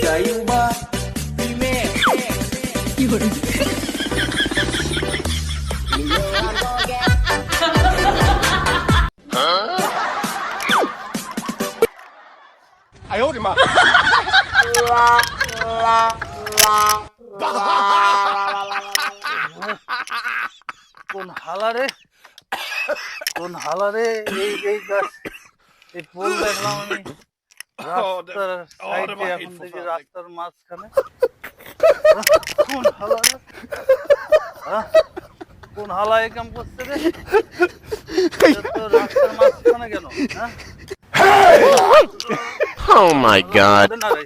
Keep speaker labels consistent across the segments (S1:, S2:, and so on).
S1: Kayuba, dime. Ay, oh, di ma.
S2: কোন হালারে কোন হালারে এই গাছ এই পোল দেখলাম আমি রাস্তার সাইডে এখন থেকে রাস্তার মাঝখানে কোন হালারে কোন হালা এই কাম করছে রে তো রাস্তার মাঝখানে কেন হ্যাঁ
S3: Oh my god.
S2: না রে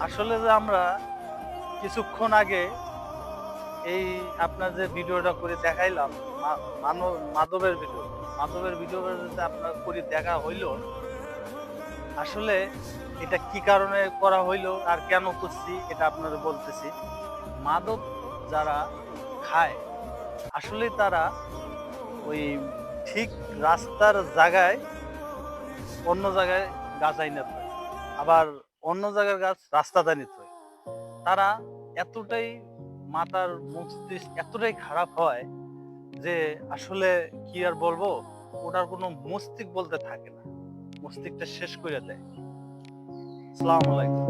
S2: আসলে যে আমরা কিছুক্ষণ আগে এই আপনার যে ভিডিওটা করে দেখাইলাম মাধবের ভিডিও যে আপনার করে দেখা হইলো আসলে এটা কি কারণে করা হইলো আর কেন করছি এটা আপনারা বলতেছি। মাদক যারা খায় আসলে তারা ওই ঠিক রাস্তার জায়গায় অন্য জায়গায় গাছ আইনা হয়, আবার অন্য জায়গার গাছ রাস্তাতে নিতে হয়। তারা এতটাই মাথার মস্তিষ্ক এতটাই খারাপ হয় যে আসলে কি আর বলবো, ওটার কোনো মস্তিষ্ক বলতে থাকে না, মস্তিষ্কটা শেষ করে দেয়। আসসালামু আলাইকুম।